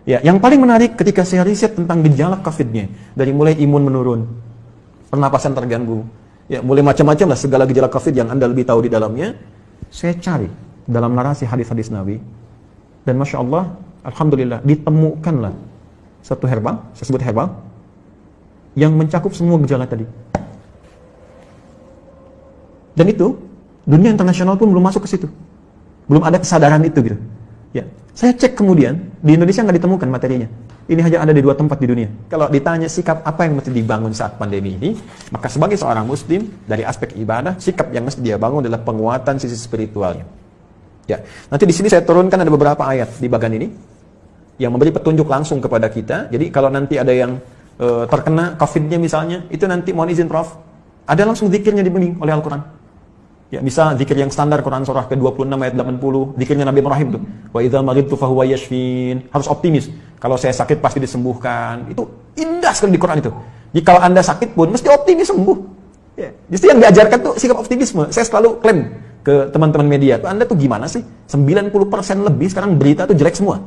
Ya, yang paling menarik ketika saya riset tentang gejala COVID-nya, dari mulai imun menurun, pernapasan terganggu, ya mulai macam-macam lah segala gejala COVID yang Anda lebih tahu di dalamnya, saya cari dalam narasi hadis-hadis Nabi, dan Masya Allah, Alhamdulillah, ditemukanlah satu herbal, saya sebut herbal, yang mencakup semua gejala tadi. Dan itu, dunia internasional pun belum masuk ke situ. Belum ada kesadaran itu gitu. Ya, saya cek kemudian, di Indonesia nggak ditemukan materinya. Ini hanya ada di 2 tempat di dunia. Kalau ditanya sikap apa yang mesti dibangun saat pandemi ini, maka sebagai seorang muslim, dari aspek ibadah, sikap yang mesti dia bangun adalah penguatan sisi spiritualnya. Ya, nanti di sini saya turunkan ada beberapa ayat di bagian ini, yang memberi petunjuk langsung kepada kita. Jadi kalau nanti ada yang terkena COVID-nya misalnya, itu nanti mohon izin Prof, ada langsung zikirnya dibimbing oleh Al-Quran. Ya, misal zikir yang standar Quran surah ke-26 ayat 80, zikirnya Nabi Ibrahim tuh. Wa idza maridtu fahuwa yashfin. Harus optimis. Kalau saya sakit pasti disembuhkan. Itu indah sekali di Quran itu. Jadi kalau Anda sakit pun mesti optimis sembuh. Ya, justru yang diajarkan tuh sikap optimisme. Saya selalu klaim ke teman-teman media, Anda tuh gimana sih? 90% lebih sekarang berita tuh jelek semua.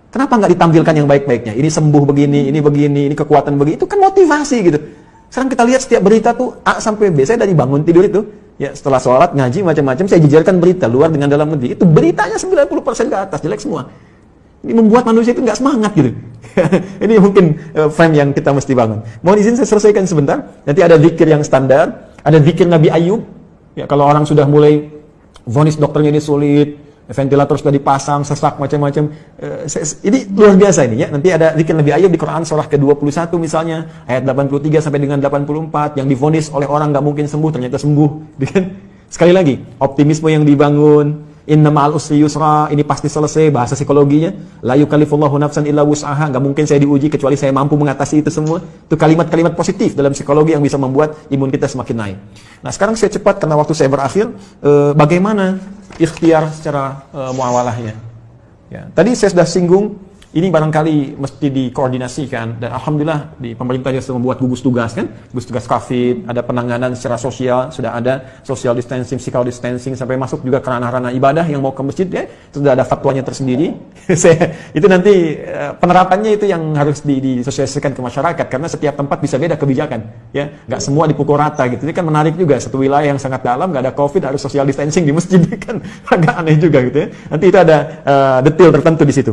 Kenapa nggak ditampilkan yang baik-baiknya? Ini sembuh begini, ini kekuatan begini. Itu kan motivasi gitu. Sekarang kita lihat setiap berita tuh A sampai B. Saya dari bangun tidur itu, ya setelah sholat, ngaji, macam-macam, saya jejerkan berita luar dengan dalam negeri. Itu beritanya 90% ke atas, jelek semua. Ini membuat manusia itu nggak semangat gitu. Ini mungkin frame yang kita mesti bangun. Mohon izin saya selesaikan sebentar. Nanti ada zikir yang standar, ada zikir Nabi Ayub. Ya, kalau orang sudah mulai vonis dokternya ini sulit, ventilator sudah dipasang, sesak macam-macam. Ini luar biasa ini ya. Nanti ada zikir Nabi Ayub di Quran surah ke-21 misalnya, ayat 83 sampai dengan 84 yang divonis oleh orang nggak mungkin sembuh ternyata sembuh. Sekali lagi, optimisme yang dibangun, inna ma'al usri yusra, ini pasti selesai, bahasa psikologinya. La yukallifullahu nafsan illa wus'aha, nggak mungkin saya diuji kecuali saya mampu mengatasi itu semua. Itu kalimat-kalimat positif dalam psikologi yang bisa membuat imun kita semakin naik. Nah, sekarang saya cepat karena waktu saya berakhir, bagaimana ikhtiar secara muawalahnya. Ya, tadi saya sudah singgung, ini barangkali mesti dikoordinasikan, dan Alhamdulillah di pemerintah sudah membuat gugus tugas kan, gugus tugas COVID, ada penanganan secara sosial, sudah ada social distancing, physical distancing, sampai masuk juga ke ranah-ranah ibadah yang mau ke masjid ya, sudah ada fatwanya tersendiri. Itu nanti penerapannya itu yang harus disosialisasikan ke masyarakat, karena setiap tempat bisa beda kebijakan, ya, nggak semua dipukul rata gitu. Ini kan menarik juga, satu wilayah yang sangat dalam nggak ada COVID harus social distancing di masjid, kan agak aneh juga gitu ya. Nanti itu ada detail tertentu di situ.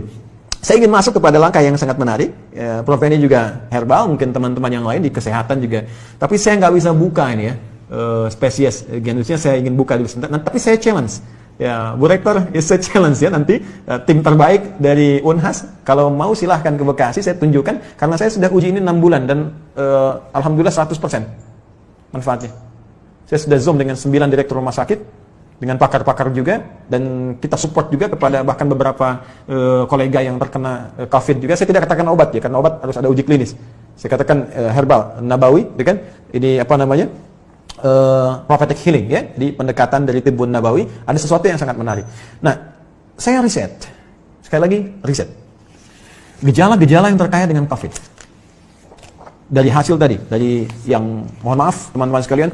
Saya ingin masuk kepada langkah yang sangat menarik. Prof ini juga herbal, mungkin teman-teman yang lain di kesehatan juga. Tapi saya nggak bisa buka ini ya, spesies genusnya saya ingin buka dulu sebentar. Tapi saya challenge. Ya, Bu Rektor, saya challenge ya nanti tim terbaik dari Unhas. Kalau mau silahkan ke Bekasi, saya tunjukkan. Karena saya sudah uji ini 6 bulan dan Alhamdulillah 100% manfaatnya. Saya sudah zoom dengan 9 direktur rumah sakit, dengan pakar-pakar juga, dan kita support juga kepada bahkan beberapa kolega yang terkena COVID juga. Saya tidak katakan obat ya, karena obat harus ada uji klinis. Saya katakan herbal, nabawi, ya kan? Ini apa namanya? Prophetic healing ya, di pendekatan dari Tibbun Nabawi. Ada sesuatu yang sangat menarik. Nah, saya riset. Sekali lagi, riset. Gejala-gejala yang terkait dengan COVID. Dari hasil tadi, dari yang, mohon maaf teman-teman sekalian,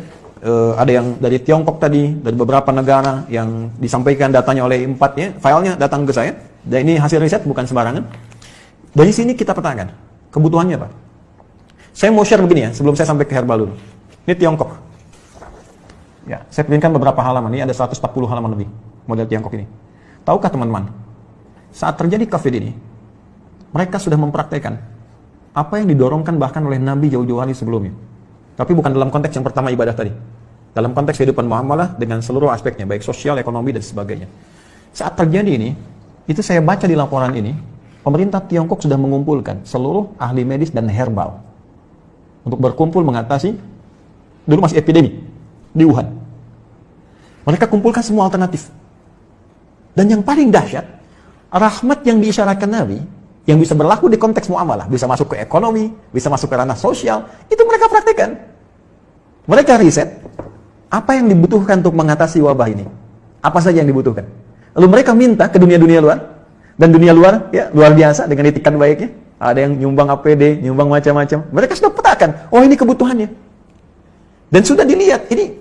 ada yang dari Tiongkok tadi, dari beberapa negara yang disampaikan datanya oleh 4 ya, filenya datang ke saya, dan ini hasil riset bukan sembarangan. Dari sini kita petakan kebutuhannya Pak. Saya mau share begini ya, sebelum saya sampai ke herbal dulu. Ini Tiongkok. Ya, saya pilihkan beberapa halaman, ini ada 140 halaman lebih model Tiongkok ini. Tahukah teman-teman, saat terjadi COVID ini, mereka sudah mempraktekkan apa yang didorongkan bahkan oleh Nabi jauh-jauh hari sebelumnya. Tapi bukan dalam konteks yang pertama ibadah tadi. Dalam konteks kehidupan muamalah dengan seluruh aspeknya, baik sosial, ekonomi, dan sebagainya. Saat terjadi ini, itu saya baca di laporan ini, pemerintah Tiongkok sudah mengumpulkan seluruh ahli medis dan herbal untuk berkumpul mengatasi, dulu masih epidemi, di Wuhan. Mereka kumpulkan semua alternatif. Dan yang paling dahsyat, rahmat yang diisyaratkan Nabi, yang bisa berlaku di konteks muamalah, bisa masuk ke ekonomi, bisa masuk ke ranah sosial, itu mereka praktekkan. Mereka riset, apa yang dibutuhkan untuk mengatasi wabah ini? Apa saja yang dibutuhkan? Lalu mereka minta ke dunia-dunia luar, dan dunia luar, ya luar biasa dengan itikan baiknya. Ada yang nyumbang APD, nyumbang macam-macam. Mereka sudah petakan, oh ini kebutuhannya. Dan sudah dilihat, ini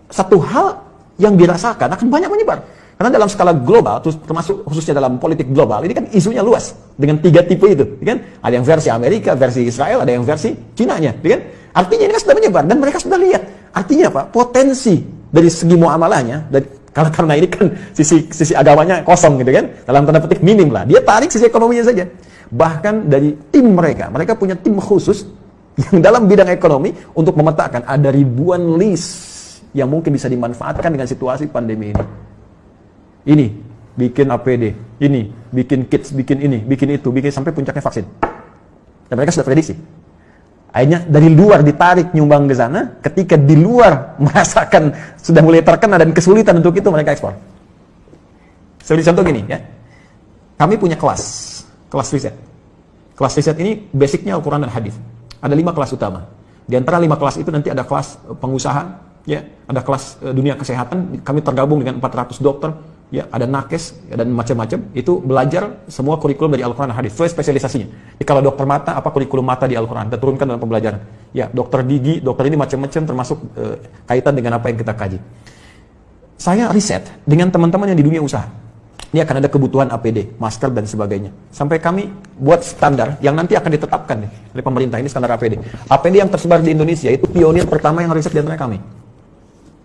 satu hal yang dirasakan akan banyak menyebar. Karena dalam skala global, termasuk khususnya dalam politik global, ini kan isunya luas dengan 3 tipe itu, kan? Ada yang versi Amerika, versi Israel, ada yang versi Cina-nya, kan? Artinya ini kan sudah menyebar dan mereka sudah lihat. Artinya apa? Potensi dari segi muamalahnya, karena ini kan sisi agamanya kosong gitu kan, dalam tanda petik minim lah. Dia tarik sisi ekonominya saja. Bahkan dari tim mereka punya tim khusus yang dalam bidang ekonomi untuk memetakan ada ribuan list yang mungkin bisa dimanfaatkan dengan situasi pandemi ini. Ini bikin APD, ini bikin kits, bikin ini, bikin itu, bikin sampai puncaknya vaksin. Dan mereka sudah prediksi. Akhirnya dari luar ditarik nyumbang ke sana, ketika di luar merasakan sudah mulai terkena dan kesulitan untuk itu, mereka ekspor. Seperti contoh gini ya. Kami punya kelas riset. Kelas riset ini basicnya Al-Quran dan Hadis. Ada 5 kelas utama. Di antara 5 kelas itu nanti ada kelas pengusaha, ya, ada kelas dunia kesehatan. Kami tergabung dengan 400 dokter, ya, ada nakes ya, dan macam-macam. Itu belajar semua kurikulum dari Al-Quran dan Hadis. Sesuai spesialisasinya. Jadi kalau dokter mata, apa kurikulum mata di Al-Quran? Kita turunkan dalam pembelajaran. Ya, dokter gigi, dokter ini macam-macam termasuk kaitan dengan apa yang kita kaji. Saya riset dengan teman-teman yang di dunia usaha. Ini akan ada kebutuhan APD, masker dan sebagainya. Sampai kami buat standar yang nanti akan ditetapkan oleh pemerintah. Ini standar APD. APD yang tersebar di Indonesia itu pionir pertama yang riset di antara kami.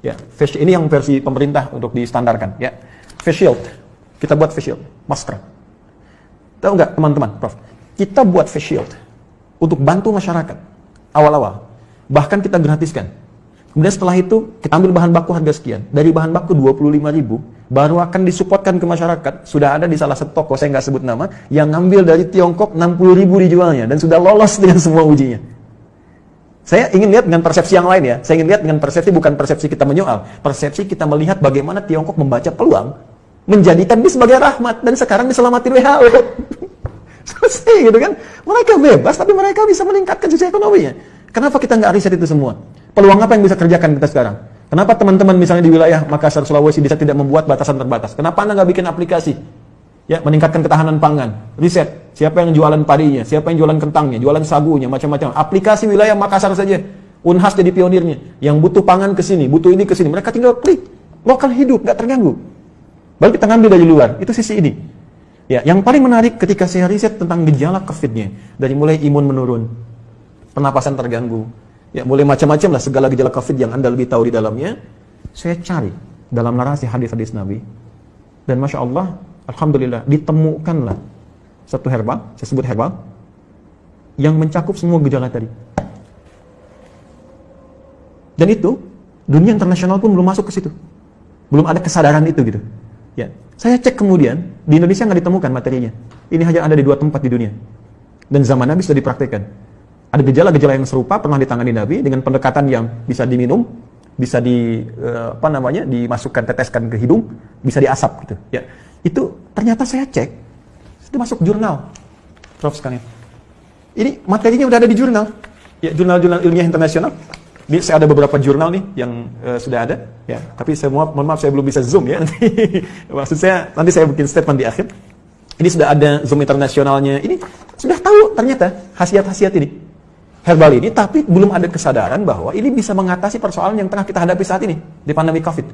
Ya, ini yang versi pemerintah untuk distandarkan. Ya, face shield. Kita buat face shield, masker. Tahu nggak teman-teman, Prof? Kita buat face shield untuk bantu masyarakat awal-awal. Bahkan kita gratiskan. Kemudian setelah itu kita ambil bahan baku harga sekian. Dari bahan baku 25.000 baru akan disupportkan ke masyarakat. Sudah ada di salah satu toko, saya nggak sebut nama, yang ngambil dari Tiongkok 60.000 dijualnya dan sudah lolos dengan semua ujinya. Saya ingin lihat dengan persepsi yang lain ya. Saya ingin lihat dengan persepsi, bukan persepsi kita menyoal. Persepsi kita melihat bagaimana Tiongkok membaca peluang, menjadikan ini sebagai rahmat, dan sekarang diselamatin WHO. Selesai gitu kan. Mereka bebas, tapi mereka bisa meningkatkan sisi ekonominya. Kenapa kita nggak riset itu semua? Peluang apa yang bisa kerjakan kita sekarang? Kenapa teman-teman misalnya di wilayah Makassar, Sulawesi bisa tidak membuat batasan terbatas? Kenapa Anda nggak bikin aplikasi? Ya, meningkatkan ketahanan pangan. Riset, siapa yang jualan padinya, siapa yang jualan kentangnya, jualan sagunya, macam-macam. Aplikasi wilayah Makassar saja. Unhas jadi pionirnya. Yang butuh pangan ke sini, butuh ini ke sini. Mereka tinggal klik. Lokal hidup, nggak terganggu. Baru kita ngambil dari luar. Itu sisi ini. Ya, yang paling menarik ketika saya riset tentang gejala COVID-nya, dari mulai imun menurun, pernapasan terganggu, ya mulai macam-macam lah segala gejala COVID yang Anda lebih tahu di dalamnya, saya cari dalam narasi hadis-hadis Nabi, dan Masya Allah, Alhamdulillah, ditemukanlah satu herbal, saya sebut herbal, yang mencakup semua gejala tadi. Dan itu, dunia internasional pun belum masuk ke situ. Belum ada kesadaran itu gitu. Ya, saya cek kemudian, di Indonesia nggak ditemukan materinya. Ini hanya ada di 2 tempat di dunia. Dan zaman Nabi sudah dipraktekkan. Ada gejala-gejala yang serupa pernah ditangani Nabi dengan pendekatan yang bisa diminum, bisa dimasukkan, teteskan ke hidung, bisa diasap gitu. Ya, itu ternyata saya cek, itu masuk jurnal, Prof sekalian. Ini materinya udah ada di jurnal, ya jurnal-jurnal ilmiah internasional. Ini saya ada beberapa jurnal nih yang sudah ada, ya. Tapi saya mohon maaf saya belum bisa zoom ya. Nanti, maksud saya nanti saya bikin statement di akhir. Ini sudah ada zoom internasionalnya. Ini sudah tahu ternyata khasiat-khasiat ini. Herbal ini, tapi belum ada kesadaran bahwa ini bisa mengatasi persoalan yang tengah kita hadapi saat ini di pandemi COVID.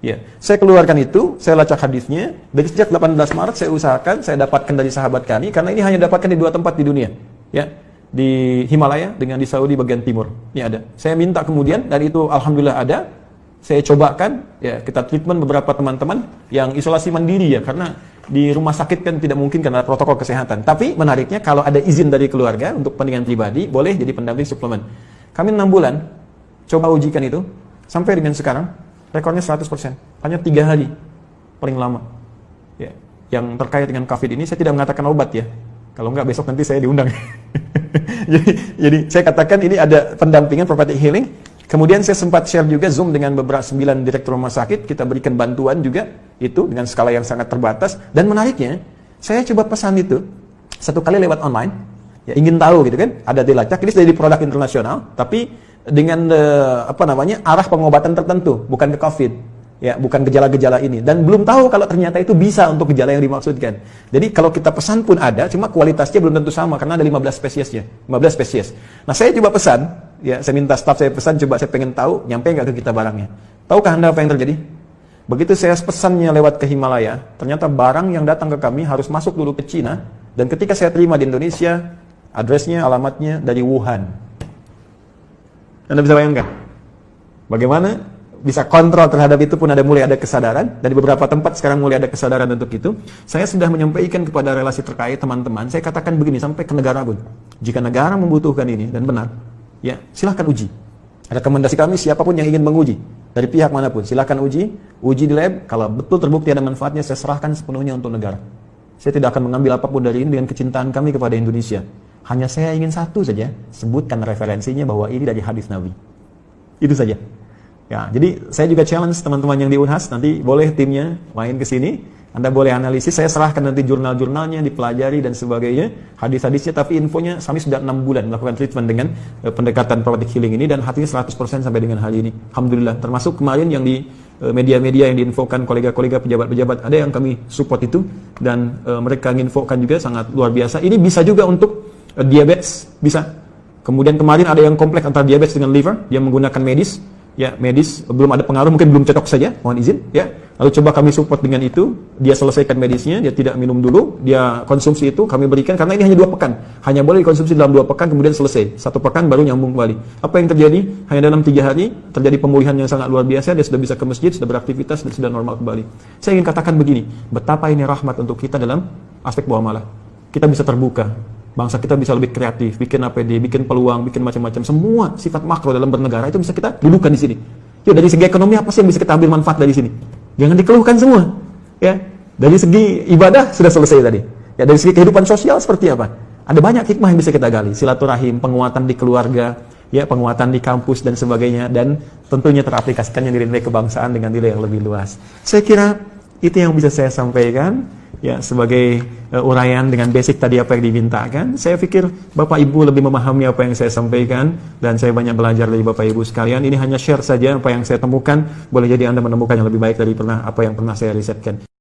Ya, saya keluarkan itu, saya lacak hadisnya. Dari sejak 18 Maret saya usahakan, saya dapatkan dari sahabat kami, karena ini hanya dapatkan di 2 tempat di dunia, ya, di Himalaya dengan di Saudi bagian timur. Ini ada. Saya minta kemudian, dan itu alhamdulillah ada. Saya cobakan, ya, kita treatment beberapa teman-teman yang isolasi mandiri ya, karena di rumah sakit kan tidak mungkin karena protokol kesehatan. Tapi menariknya kalau ada izin dari keluarga untuk kepentingan pribadi, boleh jadi pendamping suplemen. Kami 6 bulan coba ujikan itu, sampai dengan sekarang rekornya 100%. Hanya 3 hari paling lama. Ya, yang terkait dengan COVID ini saya tidak mengatakan obat ya. Kalau enggak besok nanti saya diundang. jadi saya katakan ini ada pendampingan prophetic healing. Kemudian saya sempat share juga Zoom dengan beberapa 9 direktur rumah sakit, kita berikan bantuan juga itu dengan skala yang sangat terbatas. Dan menariknya, saya coba pesan itu 1 kali lewat online, ya ingin tahu gitu kan, ada dilacak, ini sudah di produk internasional, tapi dengan arah pengobatan tertentu, bukan ke COVID, ya bukan gejala-gejala ini, dan belum tahu kalau ternyata itu bisa untuk gejala yang dimaksudkan. Jadi kalau kita pesan pun ada, cuma kualitasnya belum tentu sama karena ada 15 spesiesnya, 15 spesies. Nah saya coba pesan, ya saya minta staff saya pesan, coba saya pengen tahu nyampe nggak ke kita barangnya. Tahukah Anda apa yang terjadi? Begitu saya pesannya lewat ke Himalaya, ternyata barang yang datang ke kami harus masuk dulu ke Cina, dan ketika saya terima di Indonesia, addressnya, alamatnya dari Wuhan. Anda bisa bayangkan bagaimana bisa kontrol terhadap itu pun mulai ada kesadaran, dan di beberapa tempat sekarang mulai ada kesadaran untuk itu. Saya sudah menyampaikan kepada relasi terkait teman-teman, saya katakan begini sampai ke negara pun. Jika negara membutuhkan ini dan benar, ya silahkan uji. Rekomendasi kami siapapun yang ingin menguji dari pihak manapun, silahkan uji di lab. Kalau betul terbukti ada manfaatnya, saya serahkan sepenuhnya untuk negara. Saya tidak akan mengambil apapun dari ini dengan kecintaan kami kepada Indonesia. Hanya saya ingin satu saja, sebutkan referensinya bahwa ini dari hadis Nabi. Itu saja. Ya, jadi saya juga challenge teman-teman yang di Unhas, nanti boleh timnya main ke sini, Anda boleh analisis, saya serahkan nanti jurnal-jurnalnya, dipelajari dan sebagainya, hadis-hadisnya, tapi infonya kami sudah 6 bulan melakukan treatment dengan pendekatan prophetic healing ini, dan hatinya 100% sampai dengan hari ini. Alhamdulillah, termasuk kemarin yang di media-media yang diinfokan kolega-kolega pejabat-pejabat, ada yang kami support itu, dan mereka menginfokan juga sangat luar biasa. Ini bisa juga untuk diabetes, bisa. Kemudian kemarin ada yang kompleks antara diabetes dengan liver, dia menggunakan medis, ya medis belum ada pengaruh, mungkin belum cocok saja, mohon izin, ya. Lalu coba kami support dengan itu, dia selesaikan medisnya, dia tidak minum dulu, dia konsumsi itu kami berikan, karena ini hanya 2 pekan, hanya boleh dikonsumsi dalam 2 pekan, kemudian selesai, 1 pekan baru nyambung kembali. Apa yang terjadi? Hanya dalam 3 hari terjadi pemulihan yang sangat luar biasa, dia sudah bisa ke masjid, sudah beraktivitas, dan sudah normal kembali. Saya ingin katakan begini, betapa ini rahmat untuk kita dalam aspek muamalah. Kita bisa terbuka, bangsa kita bisa lebih kreatif, bikin APD, bikin peluang, bikin macam-macam. Semua sifat makro dalam bernegara itu bisa kita dudukan di sini. Yuk, dari segi ekonomi apa sih yang bisa kita ambil manfaat dari sini? Jangan dikeluhkan semua. Ya, dari segi ibadah sudah selesai tadi. Ya, dari segi kehidupan sosial seperti apa? Ada banyak hikmah yang bisa kita gali. Silaturahim, penguatan di keluarga, ya, penguatan di kampus dan sebagainya, dan tentunya teraplikasikannya nilai-nilai kebangsaan dengan nilai yang lebih luas. Saya kira itu yang bisa saya sampaikan. Ya, sebagai uraian dengan basic tadi apa yang dimintakan. Saya pikir Bapak Ibu lebih memahami apa yang saya sampaikan, dan saya banyak belajar dari Bapak Ibu sekalian. Ini hanya share saja apa yang saya temukan. Boleh jadi Anda menemukan yang lebih baik dari apa yang pernah saya risetkan.